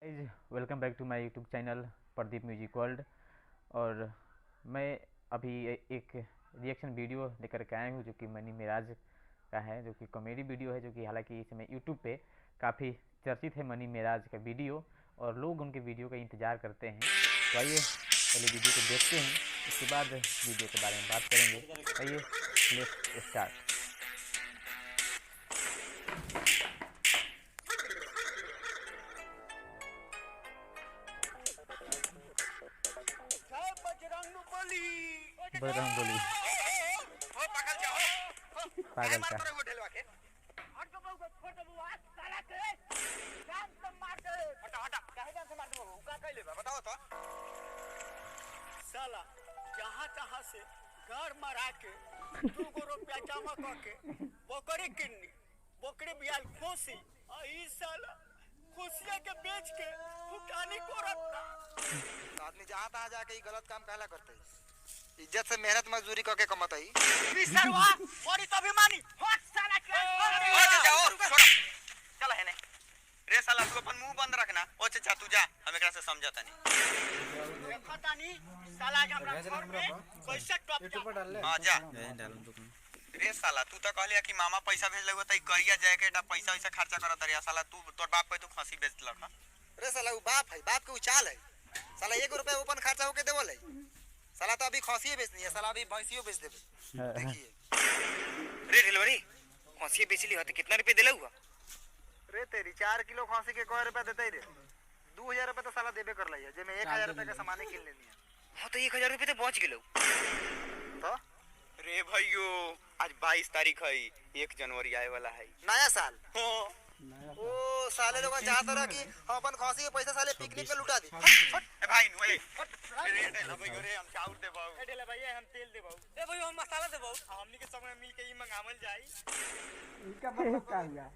Guys welcome back to my YouTube channel Pradeep music world. और मैं अभी एक रिएक्शन वीडियो लेकर के आया हूँ जो कि मनी मिराज का है, जो कि कॉमेडी वीडियो है, जो कि हालांकि इस समय यूट्यूब पे काफ़ी चर्चित है मनी मिराज का वीडियो, और लोग उनके वीडियो का इंतज़ार करते हैं। तो आइए पहले वीडियो को देखते हैं, उसके बाद वीडियो के बारे में बात करेंगे। आइए लेट्स स्टार्ट। बजरंग बोली हो पागल जा हो काहे पागल मार का तोरे वो ढेलवा के हट तो बहु छोड़ दे बुआ साला के जान तो मार दे हटा हटा काहे जान से मार दे का कहले बा बताओ तो साला जहां तहां से घर मारा के 2 रुपया जमा क के बकरी किन्नी बकरी बियाल खोसी आ ई साला खुशिया के बेच के फुटानी को रखता आदमी जहां तहां जाके ई गलत काम काला करते इज्जत से मेहनत मजदूरी करके कमाता ही निसरवा बड़ी तो अभिमानी हट साला के हट जाओ छोड़ चल है ने रे साला तू अपन मुंह बंद रखना ओ चाचा तू जा हम एकरा से समझाता नहीं पता नहीं साला के हमरा घर में पैसा टॉप यूट्यूब पर डाल ले हां जा डालूं तो रे साला तू तो कहलिया कि मामा पैसा भेज लगो त करिया जाए के पैसा वैसा खर्चा करत रिया साला तू तोर बाप पे तू फांसी बेच लख रे साला वो बाप है बाप के उचाल है साला 1 रुपया ओपन खर्चा होके देवल है साला तो अभी खसी बेचनी है साला अभी भैंसियो बेच देबे देखिए रे ढिलवरी खसी बेच ली होते कितना रुपए देले हुआ रे तेरी 4 किलो खसी के कोई रुपया देते रे 2000 रुपया तो साला देबे कर लिया जे में 1000 रुपया का सामान किन लेनी है हां तो 1000 रुपया तो बच गेलो तो रे भाइयो आज 22 तारीख है 1 जनवरी आए वाला है नया साल हां ओ साले लोग चाहत रहा कि हम अपन खसी के पैसा साले पिकनिक में लुटा दी ए भाई नु ए रे भाई रे हम चाउर दे बाऊ ए ढेला भैया हम तेल दे बाऊ ए भाई हम मसाला दे बाऊ हमनी के समय मिल के ई मंगावल जाई इसका मतलब क्या हुआ?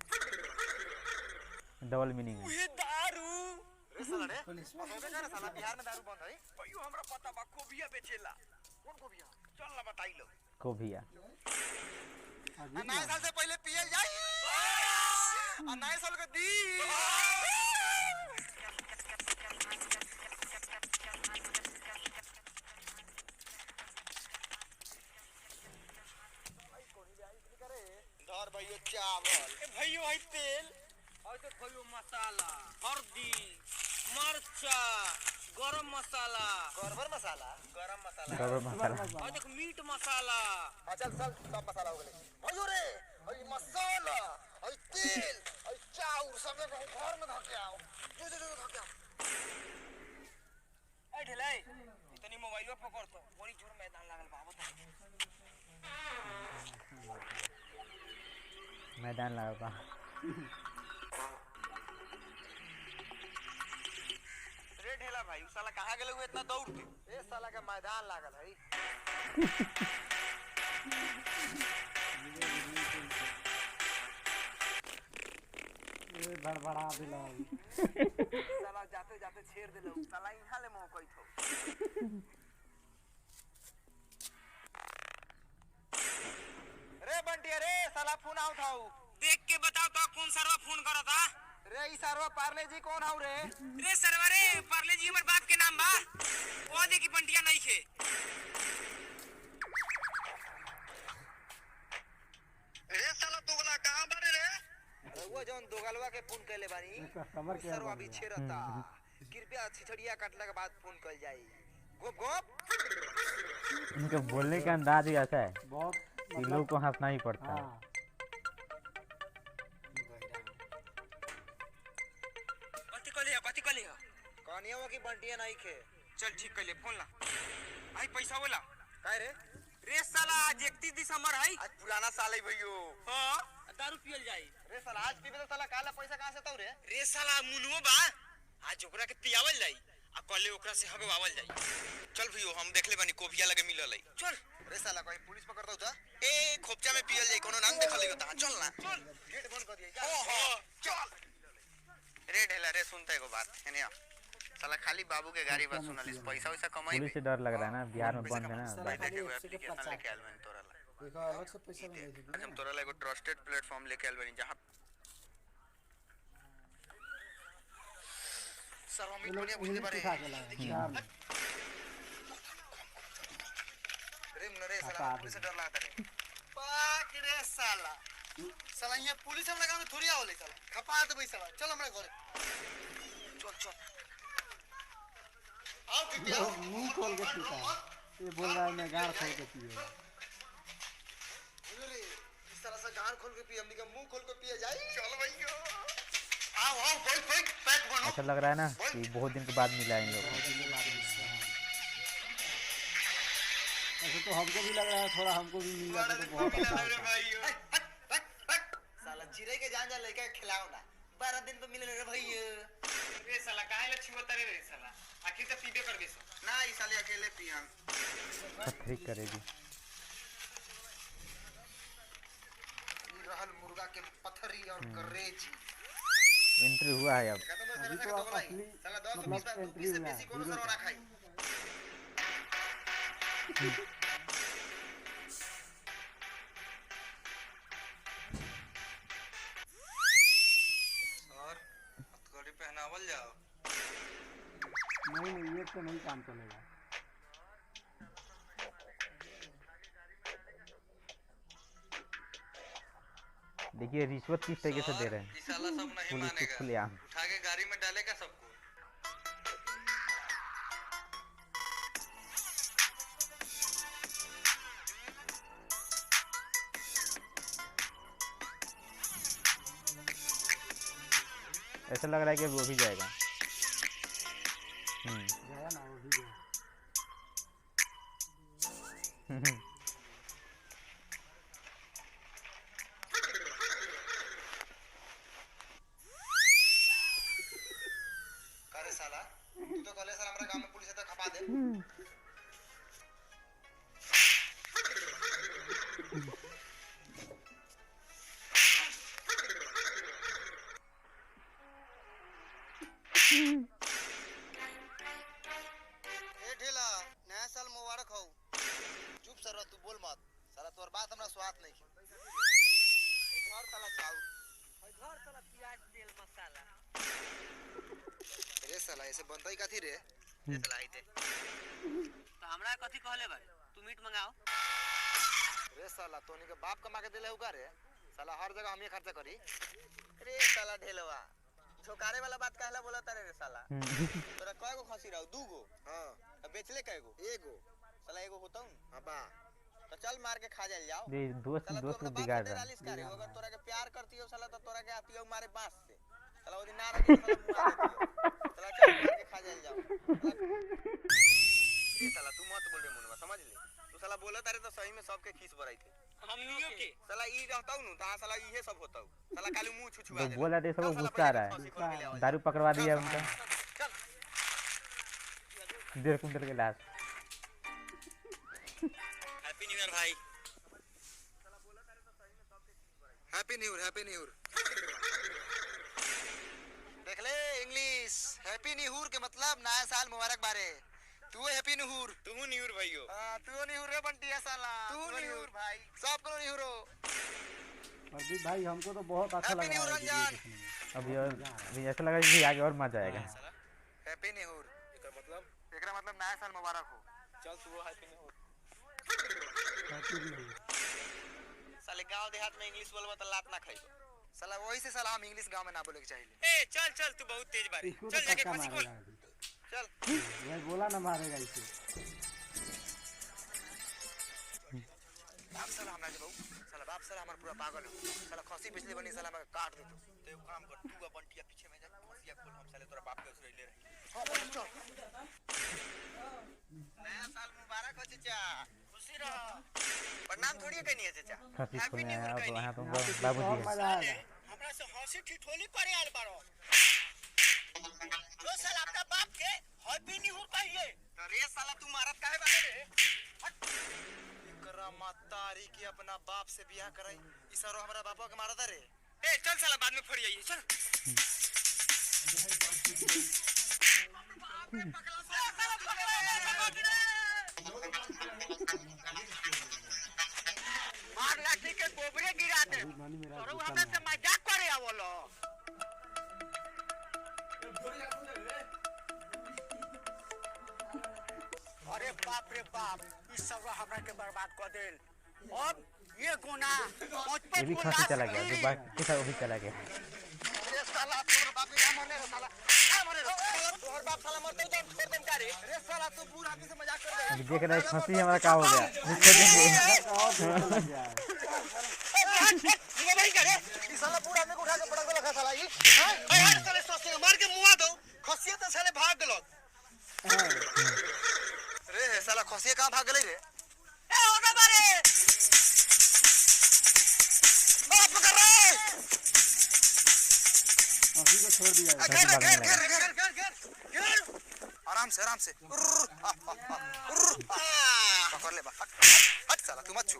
डबल मीनिंग है। ये दारू रे साला रे होबे ना साला बिहार में दारू बंद है भाइयों हमरा पता बा कोबिया बेचेला कौन कोबिया चल ना बताई लो कोबिया नया साल से पहले पियल जाई आ नया साल के दी धर भाइयों चावल ए भाइयों है तेल और तो भाइयों मसाला हल्दी मरचा गरम मसाला गरम मसाला और देखो मीट मसाला चल चल सब मसाला हो गए भाइयों रे और मसाला और तेल और चाउर सब घर में धके आओ जो धके आओ ए ढिलाई इतनी मोबाइल पे पकड़ तो बड़ी जोर मैदान लागल बा बता मैदान लगा बा रे ढेला भाई उ साला कहां गेले हुए इतना दौड़ के ए साला का मैदान लागल है ये बड़बड़ा दिला साला जाते जाते छेड़ देलो साला इहां ले मुंह कोई थो रे बंटिया रे साला फोन आउट हाउ देख के बताओ तो कौन सरवा फोन करा था रे ई सरवा पार्ले जी कौन हाउ रे सरवा रे पार्ले जी हमर बाप के नाम बा ओ देखी बंटिया नहीं खे रे साला दोगला कहां बारे रे वो जौन दोगलवा के फोन कैले बानी कस्टमर के सरवा भी छेरता कृपया छिछड़िया काटला के बाद फोन कर जाई गोप गोप इनका बोलने का अंदाज ही ऐसा है बहुत कि लोग को हंसना ही पड़ता है। हाँ बाती कलिया कहानिया वो की बंटिया नहीं खे चल ठीक कर ले फोन ला भाई पैसा बोला काय रे साला आज 31 दिसंबर है आज पुराना साल है भइयो हां दारू पियल जाई रे साला आज पीबे तो साला काला पैसा कहां से तौ रे साला मुनुओ बा आज ओकरा के पियावल जाई आ कले ओकरा से हगवावल जाई चल भइयो हम देख ले बानी कोबिया लगे मिलल है चल रे साला कोई पुलिस पकड़ दो त ए खोपचा में पियल जाई कोनो नाम देखल लेगा ता चल ना चल गेट बंद कर दिया हां चल रे ढेला रे सुनता एगो बात है ने साला खाली बाबू के गाड़ी बात सुनलिस पैसा वैसा कमाई पुलिस से डर लग रहा है ना, बिहार में बंद है ना। भाई देखे एप्लीकेशन लेके आल मैंने तोरा ला देखो अलग से पैसा नहीं देगी हम तोरा ला एगो ट्रस्टेड प्लेटफॉर्म लेके आल बनी जहां सर हम ये लोग दुनिया बुझले इंग्लिश बारे सिखा के लाए हैं बिहार में। रे नरे साला हटा पुलिस से दे। डर लगता रे पाक रे साला साला ये पुलिस हमरा गांव में थोड़ी आवले साला खपा दे भाई साला चल हमरा घरे चल चल आओ ठीक ये मुंह खोल के पीता है। ये बोल रहा है मैं गाड़ खोल के पिए। रे इस तरह से गान खोल के पी हमनी का मुंह खोल के पिए जाई चल भैया आओ आओ बैठ बैठ पैक बनो ऐसा लग रहा है ना कि बहुत दिन के बाद मिला इन लोगों को। ऐसे तो हमको भी लग रहा है थोड़ा हमको भी मिल जाता तो बहुत अच्छा होता। साला चिड़ै के जान जा लइका के खिलाओ ना 12 दिन पे मिले रे भैया रे साला काहे ला छिवता रे साला आखिर तो पीबे कर बेसो ना ई साले अकेले पियन खतरी करेगी। ई रहल मुर्गा के पथरी और करेजी एंट्री हुआ है अब। अभी तो असली साला 10 मतलब 20 एंट्री से हुआ है बेसी कोनो हीरो सरवा का। ना खाई और हथकड़ी पहनावल जाओ नहीं ये तो नहीं काम चलेगा। देखिए रिश्वत किस तरीके से दे रहे हैं ई साला सब नहीं पुलिस को मानेगा खुलेआम। उठा के गाड़ी में डालेगा सबको ऐसा लग रहा है कि वो भी जाएगा। गया ना वो भी गया। करे साला तू तो कहले साला हमरा गांव में पुलिस है तो खपा दे ए ढेला नया साल मुबारक हो चुप सर तू बोल मत साला तोर बात हमरा स्वाद नहीं ए घर साला चाउ घर साला प्याज तेल मसाला रे साला ऐसे बनतई काथी रे ए साला आइते तो हमरा कथी कहले बा तू मीट मंगाओ रे साला तोनी के बाप कमा के देले होगा रे साला हर जगह हम ही खर्चा करी रे साला ढेलवा झोकारे वाला बात कहला बोलता रे साला तोरा कय गो खसी रहू दू गो हां अब बेचले कय गो एगो साला एगो होतौ हां बा तो चल मार के खा जाल जाओ दोस्त साला दोस्त तू को अपना बिगाड़ बाप से रहा डेरालिस है। करे अगर तोरा के प्यार करती हो साला तो तोरा के आती हो मारे बांस से साला ओदी ना रखी साला मुआ देती हो साला चल मार के खा जाल जाओ ये साला तू मत बोल रे मुनवा समझ ले तू साला बोलत अरे तो सही में सबके खीस भराई थे हमनियो के साला ई रहताऊ नु ता साला इहे सब होताऊ साला काली मुंह छुछुआ जो दे बोला थे सब गुस्सा आ रहा है। दारू पकड़वा दिया उनका चल 1.5 कुंटल के लाश। हैप्पी न्यू ईयर भाई हैप्पी न्यू ईयर देख ले इंग्लिश हैप्पी न्यू ईयर के मतलब नया साल मुबारक बारे तू हैप्पी न्यू ईयर तू न्यू ईयर भाईयो हां तू न्यू ईयर रे बंटिया साला तू न्यू ईयर भाई सब को न्यू ईयर प्रदीप भाई हमको तो बहुत अच्छा लग रहा है वीडियो देखने में। अभी ऐसा लगा कि आगे और मजा आएगा। हैप्पी न्यू ईयर एकरा मतलब नया साल मुबारक हो चल तू happy new year happy new year. साले गांव देहात में इंग्लिश बोलबा त लात ना खाइबो साला वही से साला हम इंग्लिश गांव में ना बोले के चाहिए ए चल चल तू बहुत तेज बारी इसको चल तो जाके पक्का खसी खोल मारेगा अभी। चल मैं बोला ना मारेगा इसे। बाप साला हमरा के बहु साला बाप साला हमर पूरा पागल हो साला खसी पिछले बनी साला हमरा काट दे तो एगो काम कर तू बंटिया पीछे में जा खसिया खोल हम साले तोरा बाप के उसरे ले रही हां बोल चल नया साल मुबारक हो चाचा खुशी रहो प्रणाम थोड़ी कहनी है चाचा खसी हैप्पी खोलने न्यू ईयर अब कहनी वहाँ तो बहुत बाबूजी है। मजा आएगा। हमरा से हंसी ठिठोली करे आल बारो जो साला अपना बाप के हैप्पी न्यू ईयर कहिए अरे साला तू मारत काहे बारे रे एकरा मातारी के अपना बाप से बियाह कराई ई सारो हमरा बापा के मारत रे ए चल साला बाद में फड़ जाइए चल मार लाठी के गोबरे गिरा दे अभी नानी मेरा और गुस्सा हमरा में से मजाक करे आवलो बाप रे बाप इस सब हमरा के बर्बाद कर देल। अब ये गुना ये भी खसी चला गया, जो बाकी था वो भी चला गया। अरे साला तोर बाप के नाम मरने रे साला, क्या मरे रे तोर बाप साला मरते तो छोड़ देम का रे। अरे साला तू बूढ़ आदमी से मजाक कर रहा है। अभी देख रहा है खसी हमारा क्या हो गया, इसको देंगे। ये नहीं करे इस साला बूढ़ आदमी को उठा के पटक लगा साला ई। हां यार साले सोचते मार के मुआ दो, खसिया तो साले भाग गेलो। रे साला खसिया कहां भाग गेलै रे? ए ओने मारे बाप कर रे। अभी को छोड़ दिया है। घेर आराम से पकड़ ले बा। हट साला तू मत छू।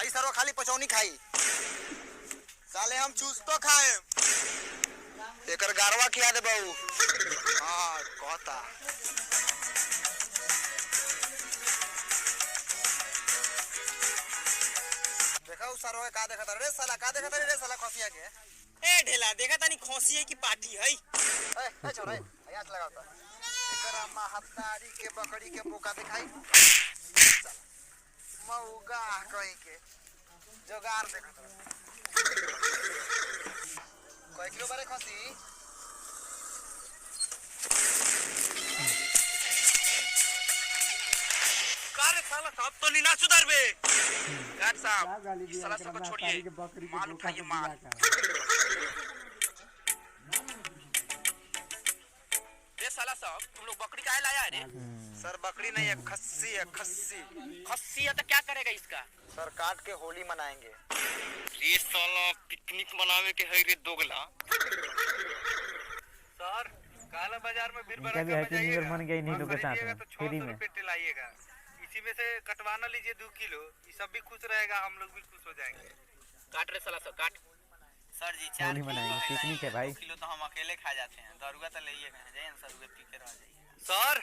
आई सरवा खाली पचौनी खाई, साले हम चूस तो खाए। एकर गारवा खिया दे बहू। हां कहता देखा उस सरवा का देखता रे साला, का देखता रे साला खसिया के। ए ढेला देखा तानी खोसिए की पार्टी है। ए छोरे आयात लगाता एकरा महतारी के बकरी के बोका दिखाई मौगा कहीं के जोगार देखत कोई किलो बारे खसी कार साला सब तो नी ना सुधरबे। गार्ड साहब साला सबको छोड़िए, माल उठाइए माल। साला साहब तुम लोग बकरी काहे लाया है रे? सर बकरी नहीं है, खस्सी है। खस्सी है तो क्या करेगा इसका? सर काट के होली मनाएंगे। ये साला पिकनिक मनावे के है रे दोगला। सर काला बाजार में बीरबरा का बजाइएगा, मन गई नहीं लोग के साथ में फ्री में लाइएगा। इसी में से कटवाना लीजिए 2 किलो, ये सब भी खुश रहेगा, हम लोग भी खुश हो जाएंगे। काट रे साला सब काट। सर जी 4 होली मनाएंगे, पिकनिक है भाई। किलो तो हम अकेले खा जाते हैं, दरुआ तो ले जाइए सर, पी के रह जाइए। सर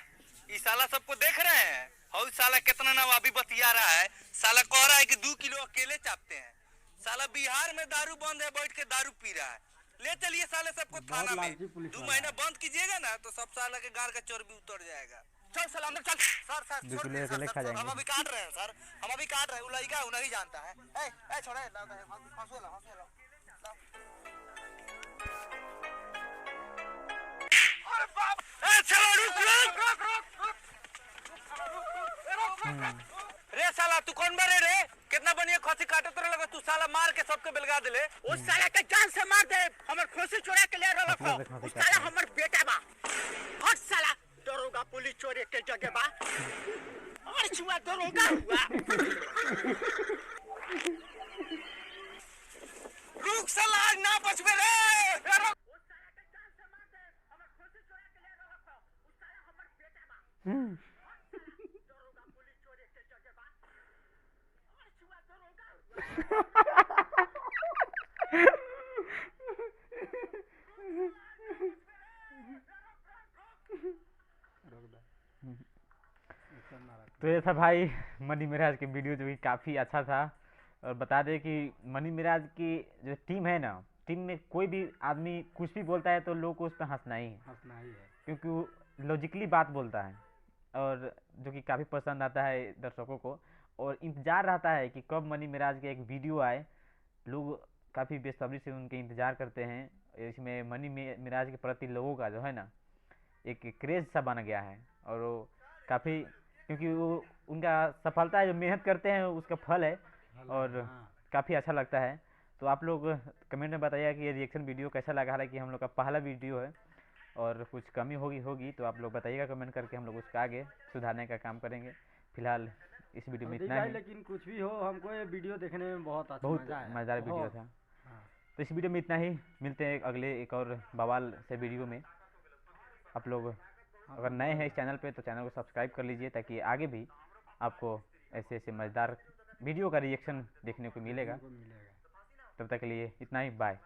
इस साला सबको देख रहे हैं, हौ साला कितना नवाबी बतिया रहा है। साला कह रहा है कि 2 किलो अकेले चापते हैं। साला बिहार में दारू बंद है, बैठ के दारू पी रहा है। ले चलिए साले सबको थाना में, 2 महीना बंद कीजिएगा ना तो सब साला के गार का चर्बी उतर जाएगा। चल साला अंदर चल। सर हम अभी काट रहे हैं सर, हम अभी काट रहे हैं। उलैका वो नहीं जानता है। ए छोड़े हंसो ला। अरे बाप, ए चलो रुक। रे साला तू कौन बरे रे? कितना बढ़िया खसी काटे तोरे लगा, तू साला मार के सबके बेलगा देले। उस साला के जान से मार दे, हमर खोसी चोरा के ले रहल हो। उस साला हमर बेटा बा। हट साला दरोगा पुलिस चोरे के जगह बा। और छुआ दरोगा हुआ। रुक साला ना बचबे रे। तो ये था भाई मनी मिराज के वीडियो, जो कि काफ़ी अच्छा था। और बता दें कि मनी मिराज की जो टीम है ना, टीम में कोई भी आदमी कुछ भी बोलता है तो लोगों को उस पर हंसना ही है, क्योंकि वो लॉजिकली बात बोलता है, और जो कि काफ़ी पसंद आता है दर्शकों को। और इंतज़ार रहता है कि कब मनी मिराज का एक वीडियो आए। लोग काफ़ी बेसब्री से उनके इंतज़ार करते हैं। इसमें मनी मिराज के प्रति लोगों का जो है ना एक क्रेज़ सा बन गया है। और वो काफ़ी, क्योंकि वो उनका सफलता है, जो मेहनत करते हैं उसका फल है, और काफ़ी अच्छा लगता है। तो आप लोग कमेंट में बताइए कि ये रिएक्शन वीडियो कैसा लगा। हालांकि हम लोग का पहला वीडियो है और कुछ कमी होगी तो आप लोग बताइएगा कमेंट करके, हम लोग उसका आगे सुधारने का काम करेंगे। फिलहाल इस वीडियो में इतना ही। लेकिन कुछ भी हो, हमको ये वीडियो देखने में बहुत मज़ेदार वीडियो था। तो इस वीडियो में इतना ही, मिलते हैं अगले एक और बवाल से वीडियो में। आप लोग अगर नए हैं इस चैनल पे तो चैनल को सब्सक्राइब कर लीजिए, ताकि आगे भी आपको ऐसे मज़ेदार वीडियो का रिएक्शन देखने को मिलेगा। तब तक के लिए इतना ही, बाय।